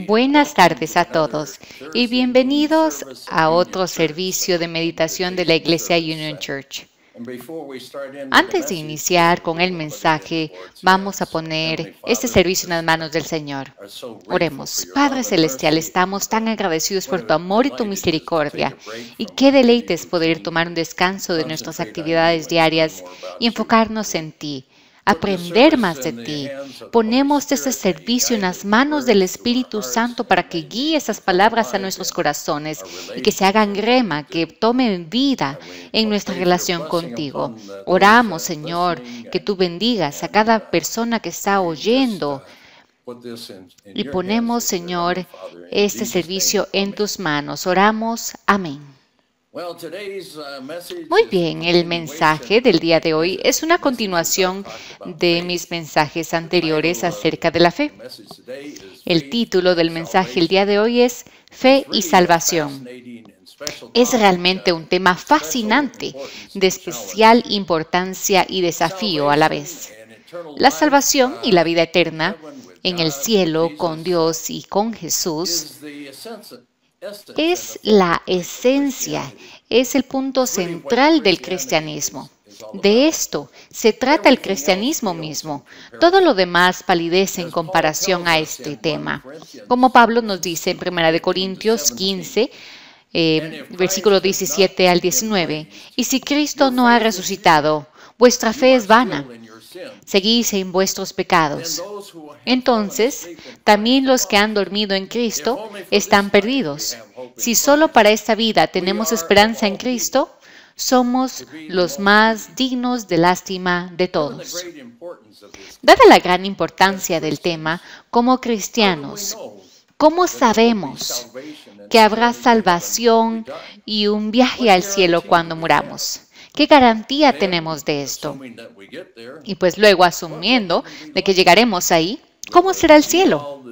Buenas tardes a todos y bienvenidos a otro servicio de meditación de la Iglesia Union Church. Antes de iniciar con el mensaje, vamos a poner este servicio en las manos del Señor. Oremos. Padre Celestial, estamos tan agradecidos por tu amor y tu misericordia. Y qué deleite es poder tomar un descanso de nuestras actividades diarias y enfocarnos en ti. Aprender más de ti. Ponemos este servicio en las manos del Espíritu Santo para que guíe esas palabras a nuestros corazones y que se hagan rema, que tomen vida en nuestra relación contigo. Oramos, Señor, que tú bendigas a cada persona que está oyendo y ponemos, Señor, este servicio en tus manos. Oramos. Amén. Muy bien, el mensaje del día de hoy es una continuación de mis mensajes anteriores acerca de la fe. El título del mensaje el día de hoy es Fe y Salvación. Es realmente un tema fascinante, de especial importancia y desafío a la vez. La salvación y la vida eterna en el cielo con Dios y con Jesús es la esencia, es el punto central del cristianismo. De esto se trata el cristianismo mismo. Todo lo demás palidece en comparación a este tema. Como Pablo nos dice en 1 Corintios 15, versículo 17 al 19, y si Cristo no ha resucitado, vuestra fe es vana. Seguís en vuestros pecados. Entonces, también los que han dormido en Cristo están perdidos. Si solo para esta vida tenemos esperanza en Cristo, somos los más dignos de lástima de todos. Dada la gran importancia del tema, como cristianos, ¿cómo sabemos que habrá salvación y un viaje al cielo cuando muramos? ¿Qué garantía tenemos de esto? Y pues luego, asumiendo de que llegaremos ahí, ¿cómo será el cielo?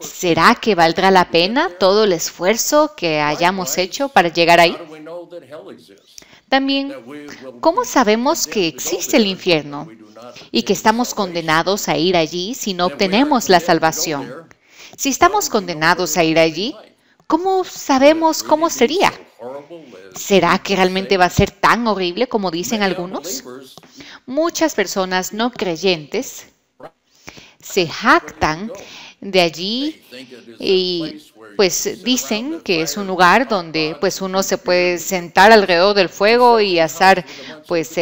¿Será que valdrá la pena todo el esfuerzo que hayamos hecho para llegar ahí? También, ¿cómo sabemos que existe el infierno y que estamos condenados a ir allí si no obtenemos la salvación? Si estamos condenados a ir allí, ¿cómo sabemos cómo sería? ¿Será que realmente va a ser tan horrible como dicen algunos? Muchas personas no creyentes se jactan de allí y pues dicen que es un lugar donde pues uno se puede sentar alrededor del fuego y asar pues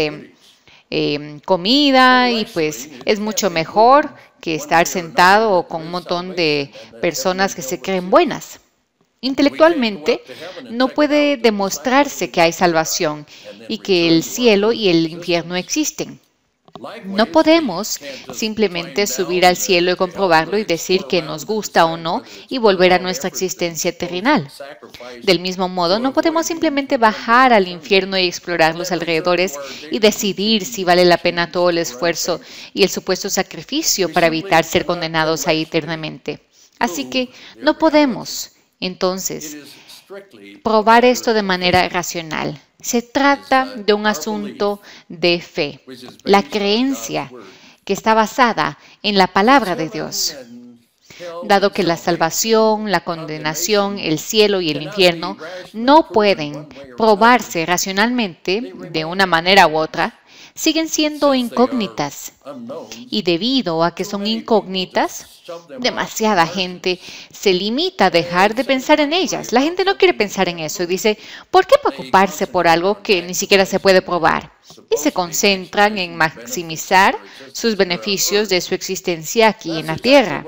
comida y pues es mucho mejor que estar sentado con un montón de personas que se creen buenas. Intelectualmente, no puede demostrarse que hay salvación y que el cielo y el infierno existen. No podemos simplemente subir al cielo y comprobarlo y decir que nos gusta o no y volver a nuestra existencia terrenal. Del mismo modo, no podemos simplemente bajar al infierno y explorar los alrededores y decidir si vale la pena todo el esfuerzo y el supuesto sacrificio para evitar ser condenados ahí eternamente. Así que no podemos, entonces, probar esto de manera racional. Se trata de un asunto de fe, la creencia que está basada en la palabra de Dios. Dado que la salvación, la condenación, el cielo y el infierno no pueden probarse racionalmente de una manera u otra, siguen siendo incógnitas. Y debido a que son incógnitas, demasiada gente se limita a dejar de pensar en ellas. La gente no quiere pensar en eso y dice, ¿por qué preocuparse por algo que ni siquiera se puede probar? Y se concentran en maximizar sus beneficios de su existencia aquí en la tierra.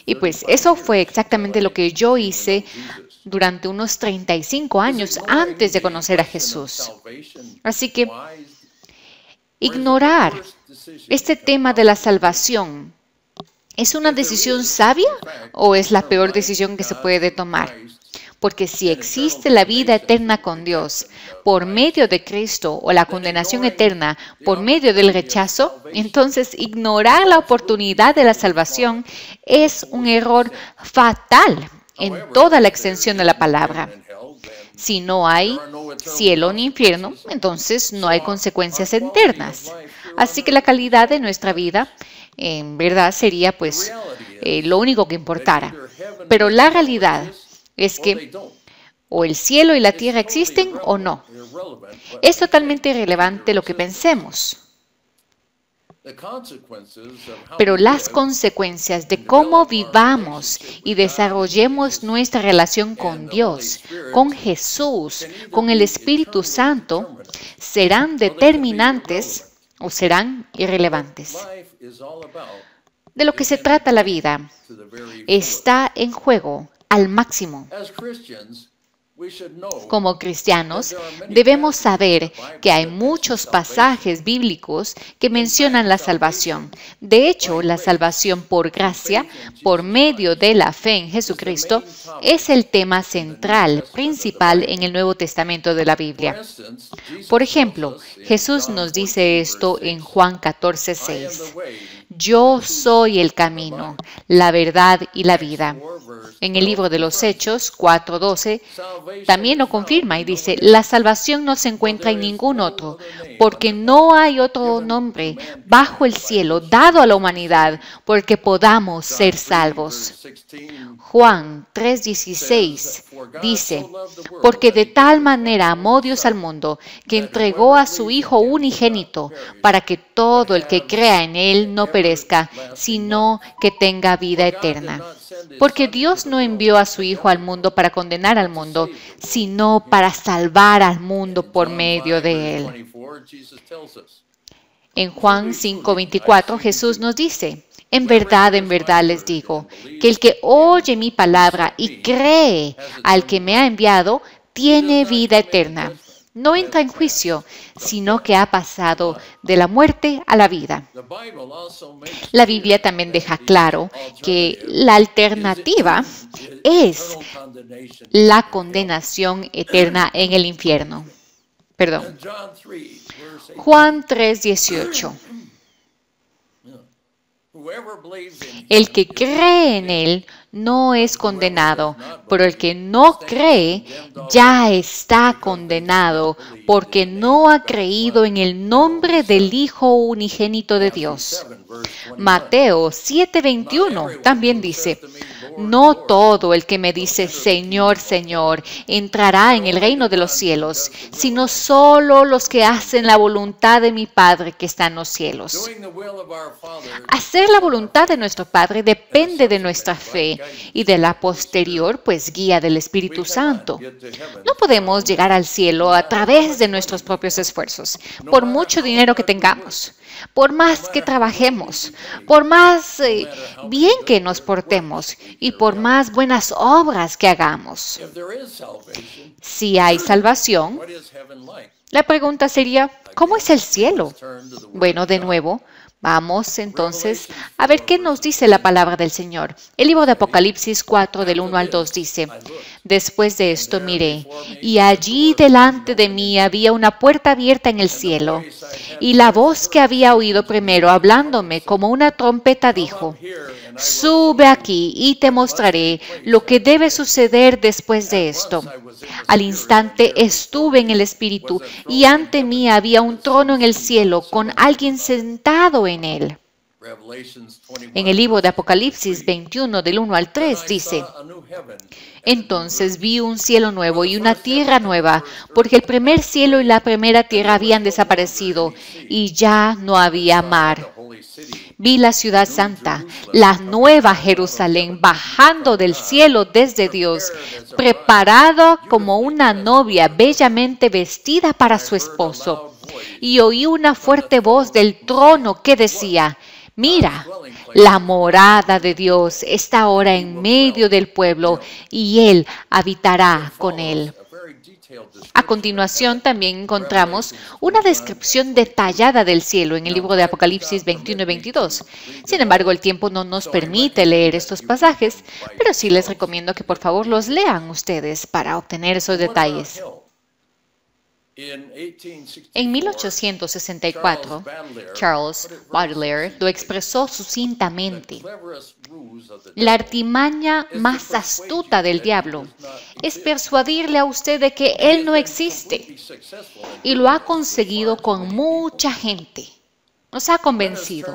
Y pues eso fue exactamente lo que yo hice durante unos 35 años antes de conocer a Jesús. Así que ignorar este tema de la salvación, ¿es una decisión sabia o es la peor decisión que se puede tomar? Porque si existe la vida eterna con Dios por medio de Cristo o la condenación eterna por medio del rechazo, entonces ignorar la oportunidad de la salvación es un error fatal en toda la extensión de la palabra. Si no hay cielo ni infierno, entonces no hay consecuencias eternas. Así que la calidad de nuestra vida, en verdad, sería pues lo único que importara. Pero la realidad es que o el cielo y la tierra existen o no. Es totalmente irrelevante lo que pensemos. Pero las consecuencias de cómo vivamos y desarrollemos nuestra relación con Dios, con Jesús, con el Espíritu Santo, serán determinantes o serán irrelevantes. De lo que se trata la vida está en juego al máximo. Como cristianos, debemos saber que hay muchos pasajes bíblicos que mencionan la salvación. De hecho, la salvación por gracia, por medio de la fe en Jesucristo, es el tema central, principal en el Nuevo Testamento de la Biblia. Por ejemplo, Jesús nos dice esto en Juan 14:6. Yo soy el camino, la verdad y la vida. En el libro de los Hechos 4:12 también lo confirma y dice, la salvación no se encuentra en ningún otro, porque no hay otro nombre bajo el cielo dado a la humanidad porque podamos ser salvos. Juan 3:16 dice, porque de tal manera amó Dios al mundo que entregó a su Hijo unigénito para que todo el que crea en Él no perezca, sino que tenga vida eterna. Porque Dios no envió a su Hijo al mundo para condenar al mundo, sino para salvar al mundo por medio de Él. En Juan 5:24 Jesús nos dice, en verdad les digo, que el que oye mi palabra y cree al que me ha enviado, tiene vida eterna. No entra en juicio, sino que ha pasado de la muerte a la vida. La Biblia también deja claro que la alternativa es la condenación eterna en el infierno. Juan 3:18. El que cree en Él no es condenado, pero el que no cree ya está condenado porque no ha creído en el nombre del Hijo unigénito de Dios. Mateo 7:21 también dice, no todo el que me dice Señor, Señor, entrará en el reino de los cielos, sino solo los que hacen la voluntad de mi Padre que está en los cielos. Hacer la voluntad de nuestro Padre depende de nuestra fe y de la posterior, pues, guía del Espíritu Santo. No podemos llegar al cielo a través de nuestros propios esfuerzos, por mucho dinero que tengamos, por más que trabajemos, por más bien que nos portemos y por más buenas obras que hagamos. Si hay salvación, la pregunta sería, ¿cómo es el cielo? Bueno, de nuevo, vamos entonces a ver qué nos dice la palabra del Señor. El libro de Apocalipsis 4, del 1 al 2 dice, después de esto miré, y allí delante de mí había una puerta abierta en el cielo, y la voz que había oído primero hablándome como una trompeta dijo, sube aquí y te mostraré lo que debe suceder después de esto. Al instante estuve en el Espíritu, y ante mí había un trono en el cielo con alguien sentado en él. En el libro de Apocalipsis 21, del 1 al 3, dice, entonces vi un cielo nuevo y una tierra nueva, porque el primer cielo y la primera tierra habían desaparecido, y ya no había mar. Vi la ciudad santa, la nueva Jerusalén, bajando del cielo desde Dios, preparada como una novia bellamente vestida para su esposo. Y oí una fuerte voz del trono que decía, mira, la morada de Dios está ahora en medio del pueblo, y Él habitará con él. A continuación también encontramos una descripción detallada del cielo en el libro de Apocalipsis 21 y 22. Sin embargo, el tiempo no nos permite leer estos pasajes, pero sí les recomiendo que por favor los lean ustedes para obtener esos detalles. En 1864, Charles Baudelaire lo expresó sucintamente. La artimaña más astuta del diablo es persuadirle a usted de que él no existe, y lo ha conseguido con mucha gente. Nos ha convencido.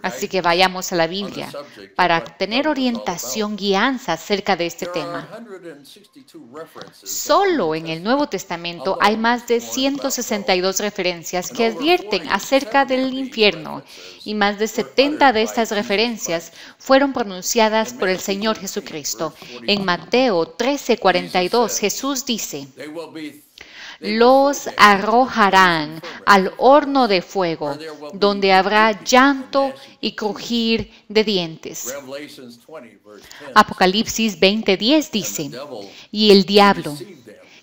Así que vayamos a la Biblia para tener orientación, guianza acerca de este tema. Solo en el Nuevo Testamento hay más de 162 referencias que advierten acerca del infierno, y más de 70 de estas referencias fueron pronunciadas por el Señor Jesucristo. En Mateo 13:42, Jesús dice: los arrojarán al horno de fuego, donde habrá llanto y crujir de dientes. Apocalipsis 20:10 dice: y el diablo,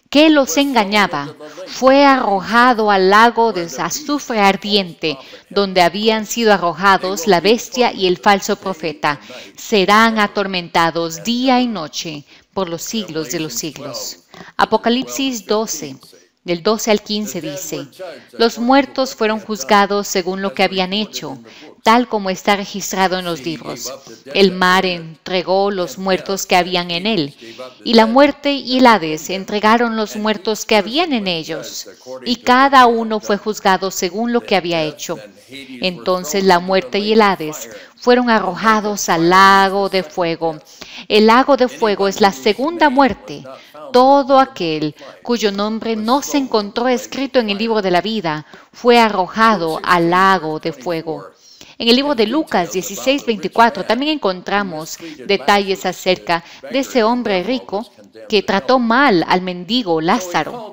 que los engañaba, fue arrojado al lago de azufre ardiente, donde habían sido arrojados la bestia y el falso profeta. Serán atormentados día y noche por los siglos de los siglos. Apocalipsis 12. Del 12 al 15 dice: los muertos fueron juzgados según lo que habían hecho, tal como está registrado en los libros. El mar entregó los muertos que habían en él, y la muerte y el Hades entregaron los muertos que habían en ellos, y cada uno fue juzgado según lo que había hecho. Entonces la muerte y el Hades fueron arrojados al lago de fuego. El lago de fuego es la segunda muerte. Todo aquel cuyo nombre no se encontró escrito en el libro de la vida fue arrojado al lago de fuego. En el libro de Lucas 16:24 también encontramos detalles acerca de ese hombre rico que trató mal al mendigo Lázaro.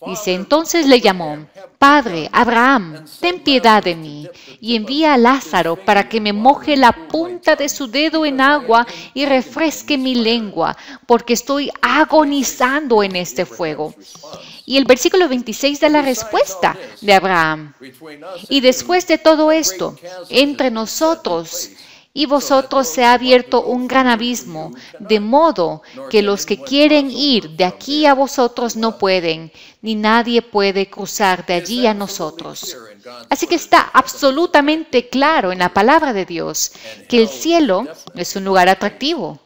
Dice: entonces le llamó: Padre Abraham, ten piedad de mí, y envía a Lázaro para que me moje la punta de su dedo en agua y refresque mi lengua, porque estoy agonizando en este fuego. Y el versículo 26 da la respuesta de Abraham: y después de todo esto, entre nosotros y vosotros se ha abierto un gran abismo, de modo que los que quieren ir de aquí a vosotros no pueden, ni nadie puede cruzar de allí a nosotros. Así que está absolutamente claro en la palabra de Dios que el cielo es un lugar atractivo,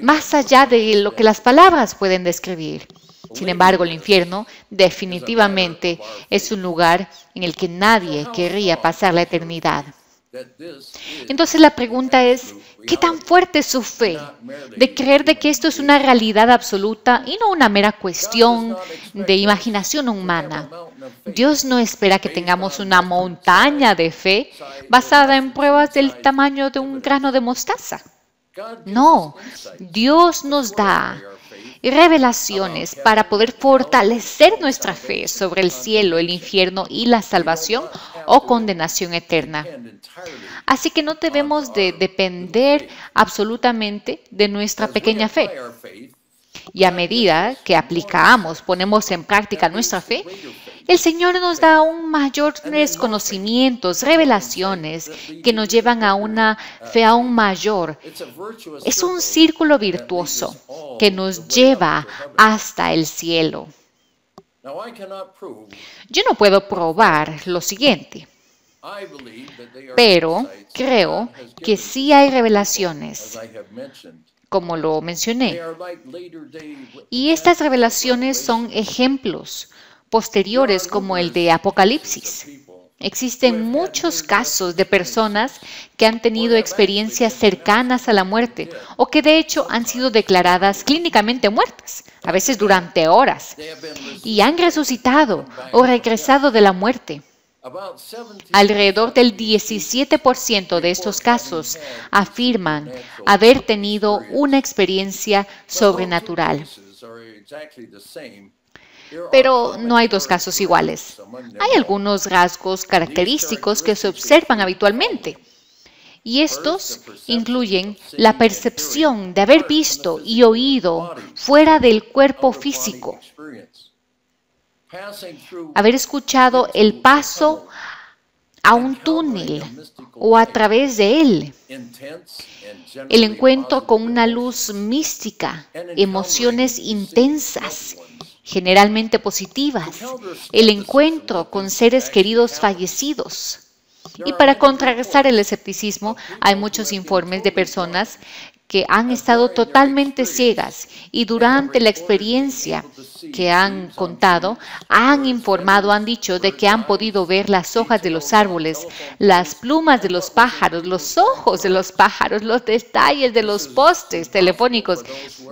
más allá de lo que las palabras pueden describir. Sin embargo, el infierno definitivamente es un lugar en el que nadie querría pasar la eternidad. Entonces la pregunta es: ¿qué tan fuerte es su fe de creer de que esto es una realidad absoluta y no una mera cuestión de imaginación humana? Dios no espera que tengamos una montaña de fe basada en pruebas del tamaño de un grano de mostaza. No, Dios nos da revelaciones para poder fortalecer nuestra fe sobre el cielo, el infierno y la salvación o condenación eterna. Así que no debemos de depender absolutamente de nuestra pequeña fe. Y a medida que aplicamos, ponemos en práctica nuestra fe, el Señor nos da aún mayores conocimientos, revelaciones que nos llevan a una fe aún mayor. Es un círculo virtuoso que nos lleva hasta el cielo. Yo no puedo probar lo siguiente, pero creo que sí hay revelaciones, como lo mencioné. Y estas revelaciones son ejemplos posteriores como el de Apocalipsis. Existen muchos casos de personas que han tenido experiencias cercanas a la muerte o que de hecho han sido declaradas clínicamente muertas, a veces durante horas, y han resucitado o regresado de la muerte. Alrededor del 17% de estos casos afirman haber tenido una experiencia sobrenatural. Pero no hay dos casos iguales. Hay algunos rasgos característicos que se observan habitualmente. Y estos incluyen la percepción de haber visto y oído fuera del cuerpo físico, haber escuchado el paso a un túnel o a través de él, el encuentro con una luz mística, emociones intensas generalmente positivas, el encuentro con seres queridos fallecidos. Y para contrarrestar el escepticismo, hay muchos informes de personas que han estado totalmente ciegas y durante la experiencia que han contado, han informado, han dicho de que han podido ver las hojas de los árboles, las plumas de los pájaros, los ojos de los pájaros, los detalles de los postes telefónicos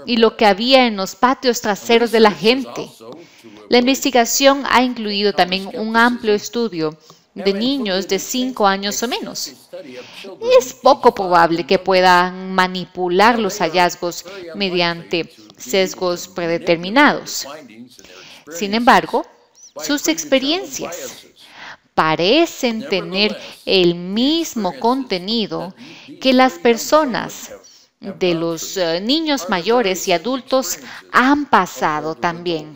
y lo que había en los patios traseros de la gente. La investigación ha incluido también un amplio estudio de niños de 5 años o menos. Es poco probable que puedan manipular los hallazgos mediante sesgos predeterminados. Sin embargo, sus experiencias parecen tener el mismo contenido que las personas de los niños mayores y adultos han pasado también.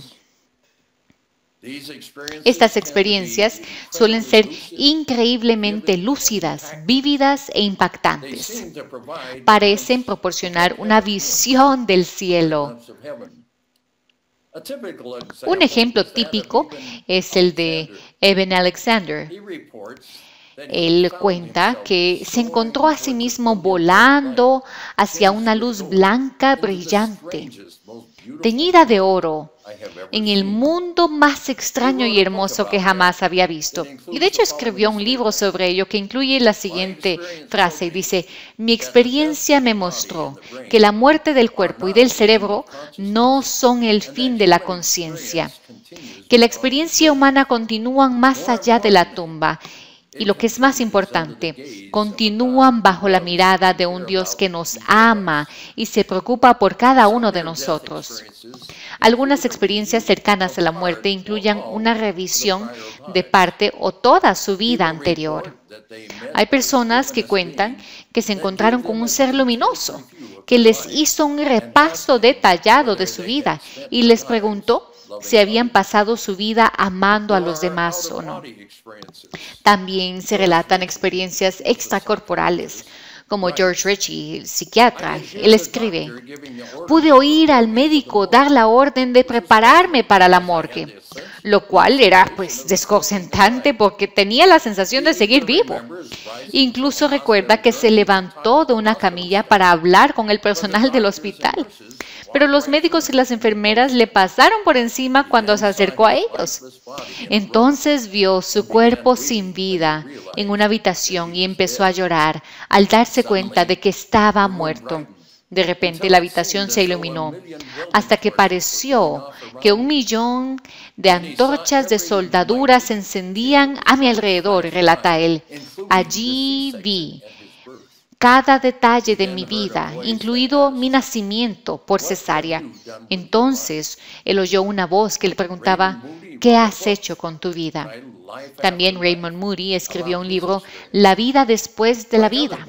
Estas experiencias suelen ser increíblemente lúcidas, vívidas e impactantes. Parecen proporcionar una visión del cielo. Un ejemplo típico es el de Eben Alexander. Él cuenta que se encontró a sí mismo volando hacia una luz blanca brillante, teñida de oro, en el mundo más extraño y hermoso que jamás había visto. Y de hecho escribió un libro sobre ello que incluye la siguiente frase. Dice, mi experiencia me mostró que la muerte del cuerpo y del cerebro no son el fin de la conciencia, que la experiencia humana continúa más allá de la tumba. Y lo que es más importante, continúan bajo la mirada de un Dios que nos ama y se preocupa por cada uno de nosotros. Algunas experiencias cercanas a la muerte incluyen una revisión de parte o toda su vida anterior. Hay personas que cuentan que se encontraron con un ser luminoso, que les hizo un repaso detallado de su vida y les preguntó si habían pasado su vida amando a los demás o no. También se relatan experiencias extracorporales, como George Ritchie, el psiquiatra. Él escribe, pude oír al médico dar la orden de prepararme para la morgue, lo cual era desconcertante porque tenía la sensación de seguir vivo. Incluso recuerda que se levantó de una camilla para hablar con el personal del hospital. Pero los médicos y las enfermeras le pasaron por encima cuando se acercó a ellos. Entonces vio su cuerpo sin vida en una habitación y empezó a llorar al darse cuenta de que estaba muerto. De repente la habitación se iluminó hasta que pareció que 1.000.000 de antorchas de soldadura se encendían a mi alrededor, relata él. Allí vi cada detalle de mi vida, incluido mi nacimiento por cesárea. Entonces, él oyó una voz que le preguntaba, ¿qué has hecho con tu vida? También Raymond Moody escribió un libro, La vida después de la vida.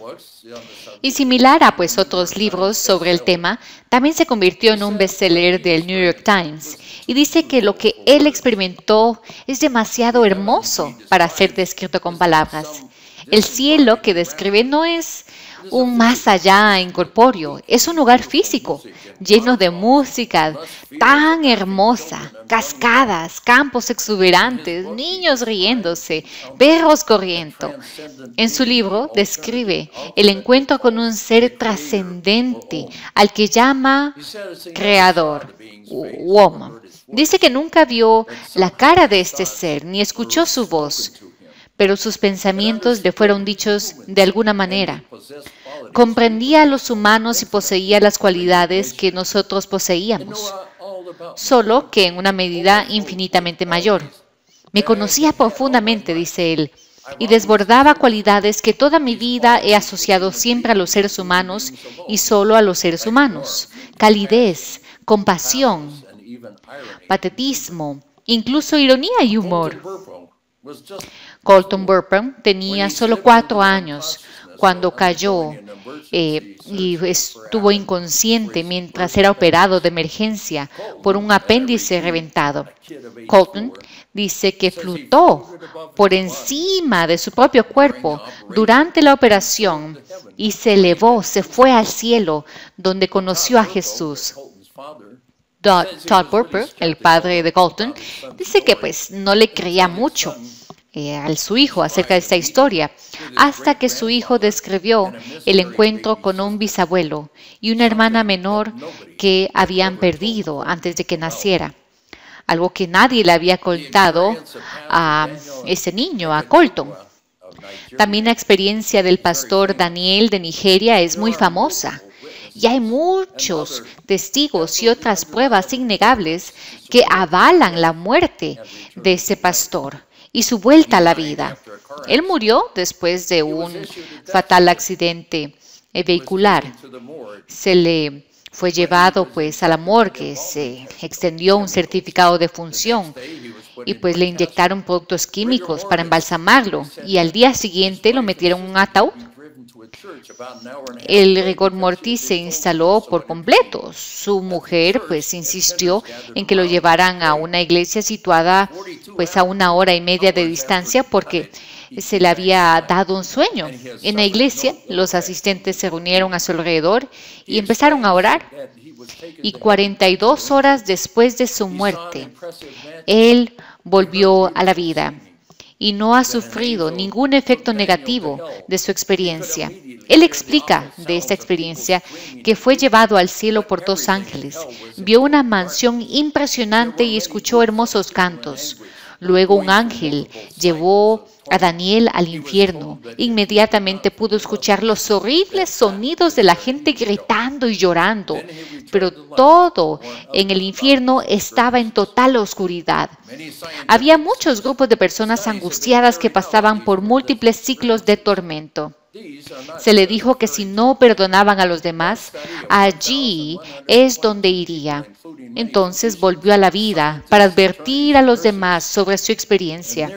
Y similar a otros libros sobre el tema, también se convirtió en un bestseller del New York Times. Y dice que lo que él experimentó es demasiado hermoso para ser descrito con palabras. El cielo que describe no es un más allá incorpóreo, es un lugar físico, lleno de música tan hermosa, cascadas, campos exuberantes, niños riéndose, perros corriendo. En su libro describe el encuentro con un ser trascendente al que llama Creador, Woman. Dice que nunca vio la cara de este ser, ni escuchó su voz, pero sus pensamientos le fueron dichos de alguna manera. Comprendía a los humanos y poseía las cualidades que nosotros poseíamos, solo que en una medida infinitamente mayor. Me conocía profundamente, dice él, y desbordaba cualidades que toda mi vida he asociado siempre a los seres humanos y solo a los seres humanos. Calidez, compasión, patetismo, incluso ironía y humor. Colton Burpon tenía solo 4 años cuando cayó y estuvo inconsciente mientras era operado de emergencia por un apéndice reventado. Colton dice que flotó por encima de su propio cuerpo durante la operación y se elevó, se fue al cielo, donde conoció a Jesús. Todd Burper, el padre de Colton, dice que pues no le creía mucho a su hijo acerca de esta historia, hasta que su hijo describió el encuentro con un bisabuelo y una hermana menor que habían perdido antes de que naciera. Algo que nadie le había contado a ese niño, a Colton. También la experiencia del pastor Daniel de Nigeria es muy famosa. Y hay muchos testigos y otras pruebas innegables que avalan la muerte de ese pastor y su vuelta a la vida. Él murió después de un fatal accidente vehicular. Se le fue llevado pues a la morgue, se extendió un certificado de función y pues le inyectaron productos químicos para embalsamarlo y al día siguiente lo metieron en un ataúd. El rigor mortis se instaló por completo. Su mujer pues insistió en que lo llevaran a una iglesia situada pues a 1 hora y media de distancia porque se le había dado un sueño. En la iglesia los asistentes se reunieron a su alrededor y empezaron a orar. Y 42 horas después de su muerte, él volvió a la vida y no ha sufrido ningún efecto negativo de su experiencia. Él explica de esta experiencia que fue llevado al cielo por 2 ángeles, vio una mansión impresionante y escuchó hermosos cantos. Luego un ángel llevó a Daniel al infierno. Inmediatamente pudo escuchar los horribles sonidos de la gente gritando y llorando, pero todo en el infierno estaba en total oscuridad. Había muchos grupos de personas angustiadas que pasaban por múltiples ciclos de tormento. Se le dijo que si no perdonaban a los demás, allí es donde iría. Entonces volvió a la vida para advertir a los demás sobre su experiencia.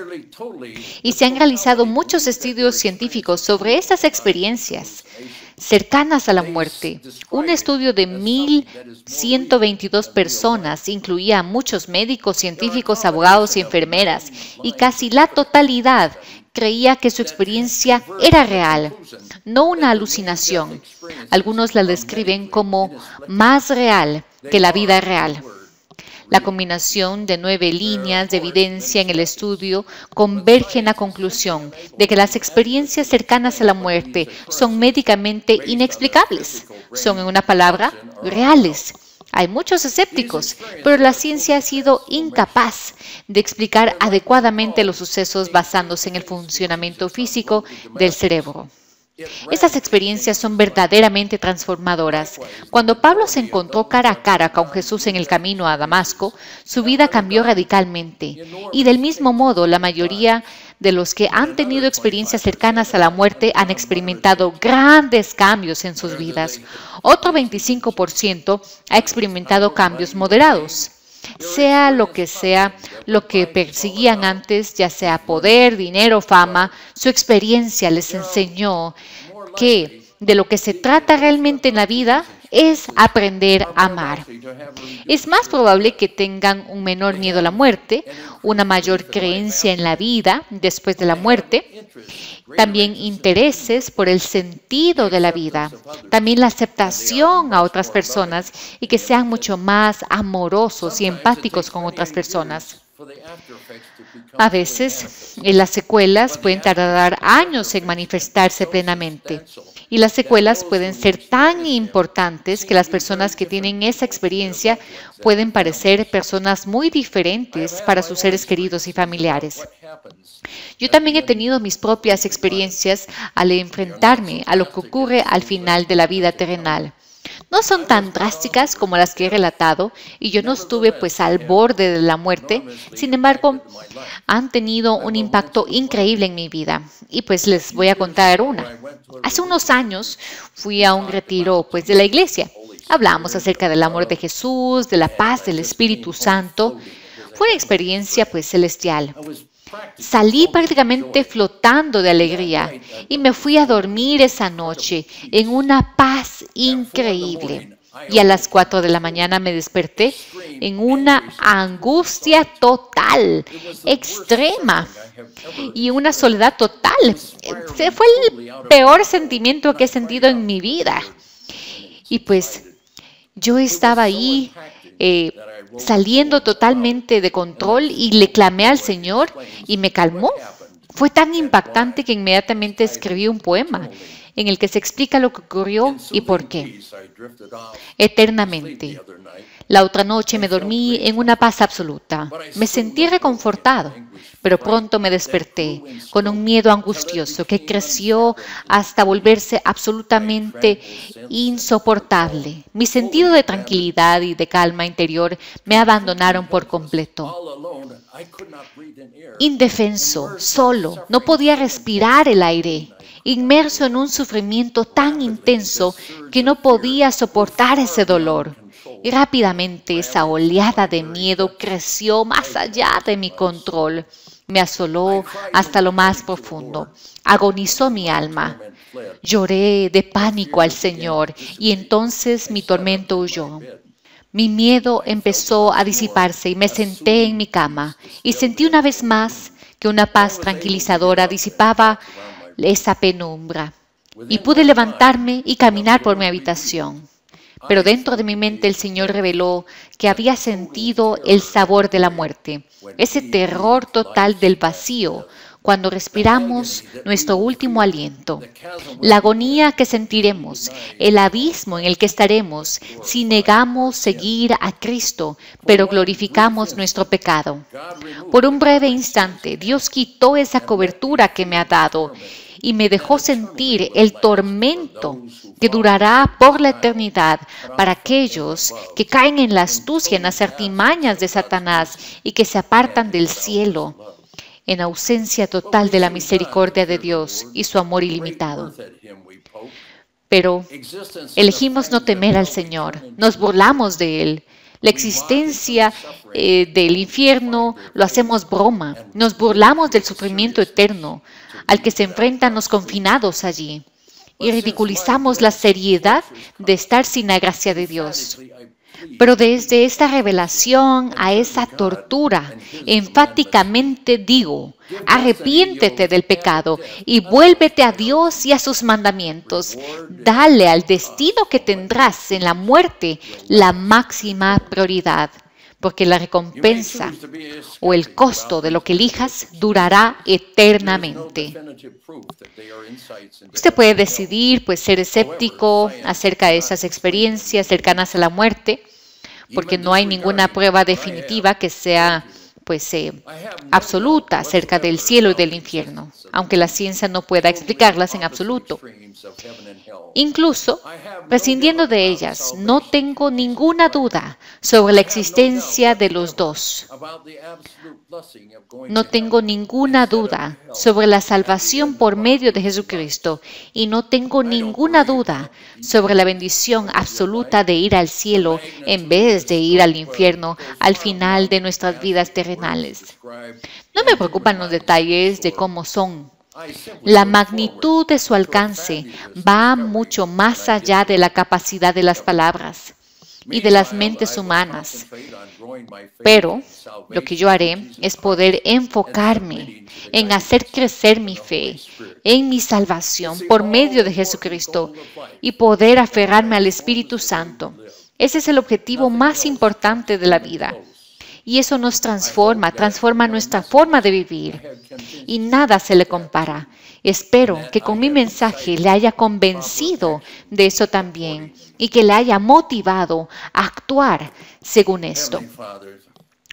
Y se han realizado muchos estudios científicos sobre estas experiencias cercanas a la muerte. Un estudio de 1,122 personas incluía a muchos médicos, científicos, abogados y enfermeras, y casi la totalidad creía que su experiencia era real, no una alucinación. Algunos la describen como más real que la vida real. La combinación de 9 líneas de evidencia en el estudio converge en la conclusión de que las experiencias cercanas a la muerte son médicamente inexplicables. Son, en una palabra, reales. Hay muchos escépticos, pero la ciencia ha sido incapaz de explicar adecuadamente los sucesos basándose en el funcionamiento físico del cerebro. Estas experiencias son verdaderamente transformadoras. Cuando Pablo se encontró cara a cara con Jesús en el camino a Damasco, su vida cambió radicalmente. Y del mismo modo, la mayoría de los que han tenido experiencias cercanas a la muerte han experimentado grandes cambios en sus vidas. Otro 25% ha experimentado cambios moderados. Sea lo que perseguían antes, ya sea poder, dinero, fama, su experiencia les enseñó que de lo que se trata realmente en la vida es aprender a amar. Es más probable que tengan un menor miedo a la muerte, una mayor creencia en la vida después de la muerte, también intereses por el sentido de la vida, también la aceptación a otras personas y que sean mucho más amorosos y empáticos con otras personas. A veces, las secuelas pueden tardar años en manifestarse plenamente. Y las secuelas pueden ser tan importantes que las personas que tienen esa experiencia pueden parecer personas muy diferentes para sus seres queridos y familiares. Yo también he tenido mis propias experiencias al enfrentarme a lo que ocurre al final de la vida terrenal. No son tan drásticas como las que he relatado y yo no estuve pues al borde de la muerte. Sin embargo, han tenido un impacto increíble en mi vida y pues les voy a contar una. Hace unos años fui a un retiro pues de la iglesia. Hablamos acerca del amor de Jesús, de la paz del Espíritu Santo. Fue una experiencia pues celestial. Salí prácticamente flotando de alegría y me fui a dormir esa noche en una paz increíble. Y a las 4 de la mañana me desperté en una angustia total, extrema y una soledad total. Fue el peor sentimiento que he sentido en mi vida. Y pues yo estaba ahí saliendo totalmente de control y le clamé al Señor y me calmó. Fue tan impactante que inmediatamente escribí un poema en el que se explica lo que ocurrió y por qué. Eternamente. La otra noche me dormí en una paz absoluta. Me sentí reconfortado, pero pronto me desperté con un miedo angustioso que creció hasta volverse absolutamente insoportable. Mi sentido de tranquilidad y de calma interior me abandonaron por completo. Indefenso, solo, no podía respirar el aire, inmerso en un sufrimiento tan intenso que no podía soportar ese dolor. Y rápidamente esa oleada de miedo creció más allá de mi control. Me asoló hasta lo más profundo. Agonizó mi alma. Lloré de pánico al Señor y entonces mi tormento huyó. Mi miedo empezó a disiparse y me senté en mi cama y sentí una vez más que una paz tranquilizadora disipaba esa penumbra. Y pude levantarme y caminar por mi habitación. Pero dentro de mi mente el Señor reveló que había sentido el sabor de la muerte, ese terror total del vacío, cuando respiramos nuestro último aliento, la agonía que sentiremos, el abismo en el que estaremos si negamos seguir a Cristo, pero glorificamos nuestro pecado. Por un breve instante, Dios quitó esa cobertura que me ha dado y me dejó sentir el tormento que durará por la eternidad para aquellos que caen en la astucia, en las artimañas de Satanás y que se apartan del cielo en ausencia total de la misericordia de Dios y su amor ilimitado. Pero elegimos no temer al Señor, nos burlamos de Él. La existencia del infierno lo hacemos broma, nos burlamos del sufrimiento eterno al que se enfrentan los confinados allí y ridiculizamos la seriedad de estar sin la gracia de Dios. Pero desde esta revelación a esa tortura, enfáticamente digo, arrepiéntete del pecado y vuélvete a Dios y a sus mandamientos. Dale al destino que tendrás en la muerte la máxima prioridad, porque la recompensa o el costo de lo que elijas durará eternamente. Usted puede decidir, ser escéptico acerca de esas experiencias cercanas a la muerte, porque no hay ninguna prueba definitiva que sea absoluta acerca del cielo y del infierno, aunque la ciencia no pueda explicarlas en absoluto. Incluso, prescindiendo de ellas, no tengo ninguna duda sobre la existencia de los dos. No tengo ninguna duda sobre la salvación por medio de Jesucristo y no tengo ninguna duda sobre la bendición absoluta de ir al cielo en vez de ir al infierno al final de nuestras vidas terrenales. No me preocupan los detalles de cómo son. La magnitud de su alcance va mucho más allá de la capacidad de las palabras y de las mentes humanas. Pero lo que yo haré es poder enfocarme en hacer crecer mi fe, en mi salvación por medio de Jesucristo y poder aferrarme al Espíritu Santo. Ese es el objetivo más importante de la vida. Y eso nos transforma nuestra forma de vivir. Y nada se le compara. Espero que con mi mensaje le haya convencido de eso también y que le haya motivado a actuar según esto.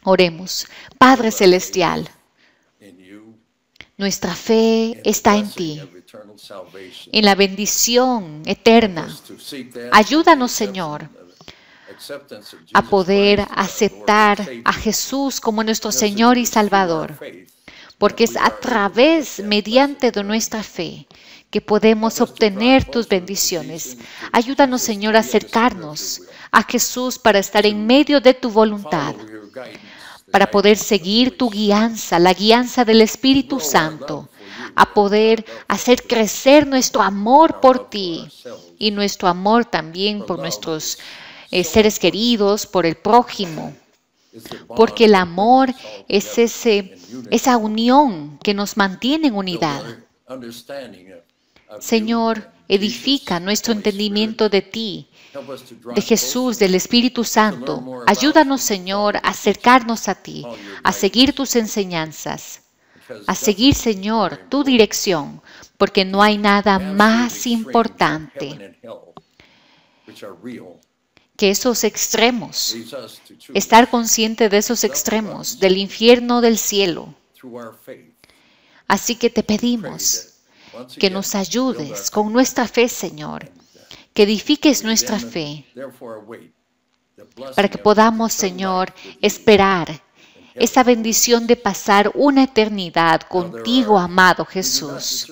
Oremos. Padre Celestial, nuestra fe está en ti, en la bendición eterna. Ayúdanos, Señor, a poder aceptar a Jesús como nuestro Señor y Salvador, porque es a través, mediante de nuestra fe, que podemos obtener tus bendiciones. Ayúdanos, Señor, a acercarnos a Jesús para estar en medio de tu voluntad, para poder seguir tu guianza, la guianza del Espíritu Santo, a poder hacer crecer nuestro amor por ti y nuestro amor también por nuestros seres queridos, por el prójimo, porque el amor es esa unión que nos mantiene en unidad. Señor, edifica nuestro entendimiento de ti, de Jesús, del Espíritu Santo. Ayúdanos, Señor, a acercarnos a ti, a seguir tus enseñanzas, a seguir, Señor, tu dirección, porque no hay nada más importante que esos extremos, estar consciente de esos extremos, del infierno, del cielo. Así que te pedimos que nos ayudes con nuestra fe, Señor, que edifiques nuestra fe, para que podamos, Señor, esperar esa bendición de pasar una eternidad contigo, amado Jesús.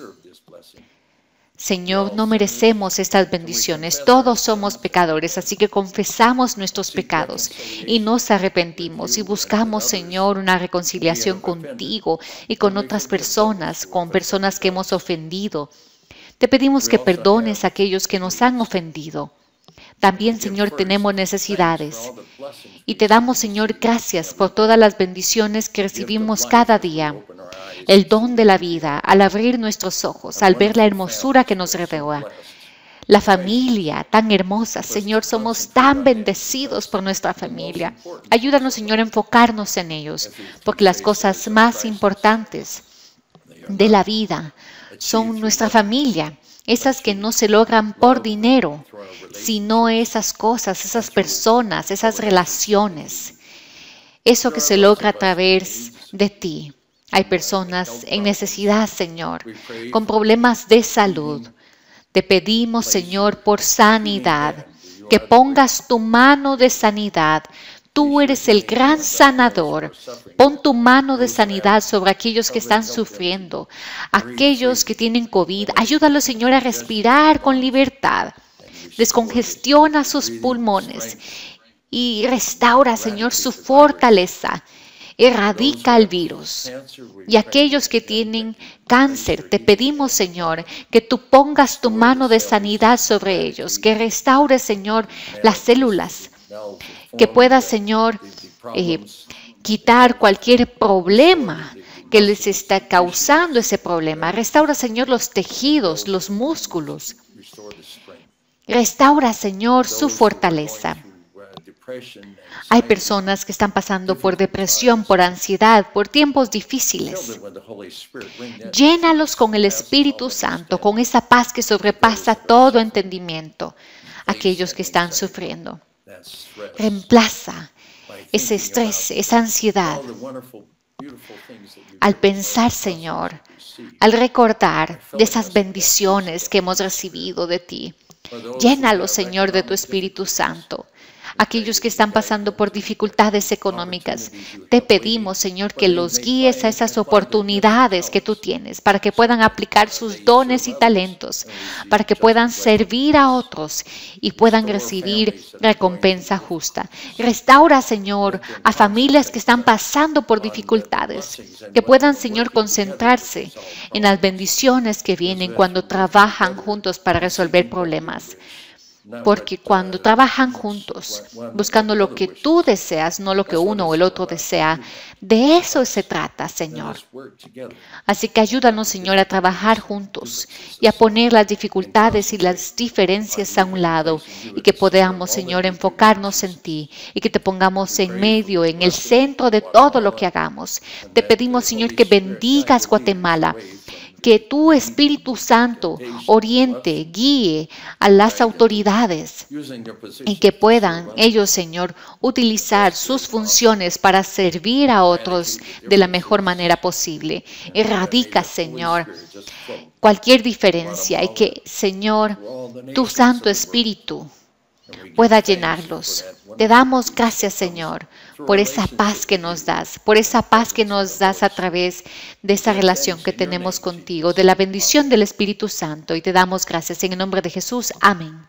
Señor, no merecemos estas bendiciones. Todos somos pecadores, así que confesamos nuestros pecados y nos arrepentimos y buscamos, Señor, una reconciliación contigo y con otras personas, con personas que hemos ofendido. Te pedimos que perdones a aquellos que nos han ofendido. También, Señor, tenemos necesidades y te damos, Señor, gracias por todas las bendiciones que recibimos cada día. El don de la vida, al abrir nuestros ojos, al ver la hermosura que nos rodea. La familia tan hermosa, Señor, somos tan bendecidos por nuestra familia. Ayúdanos, Señor, a enfocarnos en ellos, porque las cosas más importantes de la vida son nuestra familia, esas que no se logran por dinero, sino esas cosas, esas personas, esas relaciones, eso que se logra a través de ti. Hay personas en necesidad, Señor, con problemas de salud. Te pedimos, Señor, por sanidad, que pongas tu mano de sanidad. Tú eres el gran sanador. Pon tu mano de sanidad sobre aquellos que están sufriendo, aquellos que tienen COVID. Ayúdalos, Señor, a respirar con libertad. Descongestiona sus pulmones y restaura, Señor, su fortaleza. Erradica el virus. Y aquellos que tienen cáncer, te pedimos, Señor, que tú pongas tu mano de sanidad sobre ellos, que restaure, Señor, las células, que pueda, Señor, quitar cualquier problema que les está causando ese problema. Restaura, Señor, los tejidos, los músculos. Restaura, Señor, su fortaleza. Hay personas que están pasando por depresión, por ansiedad, por tiempos difíciles. Llénalos con el Espíritu Santo, con esa paz que sobrepasa todo entendimiento. Aquellos que están sufriendo. Reemplaza ese estrés, esa ansiedad. Al pensar, Señor, al recordar de esas bendiciones que hemos recibido de ti. Llénalos, Señor, de tu Espíritu Santo. Aquellos que están pasando por dificultades económicas, te pedimos, Señor, que los guíes a esas oportunidades que tú tienes para que puedan aplicar sus dones y talentos, para que puedan servir a otros y puedan recibir recompensa justa. Restaura, Señor, a familias que están pasando por dificultades, que puedan, Señor, concentrarse en las bendiciones que vienen cuando trabajan juntos para resolver problemas. Porque cuando trabajan juntos, buscando lo que tú deseas, no lo que uno o el otro desea, de eso se trata, Señor. Así que ayúdanos, Señor, a trabajar juntos y a poner las dificultades y las diferencias a un lado y que podamos, Señor, enfocarnos en ti y que te pongamos en medio, en el centro de todo lo que hagamos. Te pedimos, Señor, que bendigas Guatemala. Que tu Espíritu Santo oriente, guíe a las autoridades y que puedan ellos, Señor, utilizar sus funciones para servir a otros de la mejor manera posible. Erradica, Señor, cualquier diferencia y que, Señor, tu Santo Espíritu pueda llenarlos. Te damos gracias, Señor, por esa paz que nos das, a través de esa relación que tenemos contigo, de la bendición del Espíritu Santo. Y te damos gracias en el nombre de Jesús. Amén.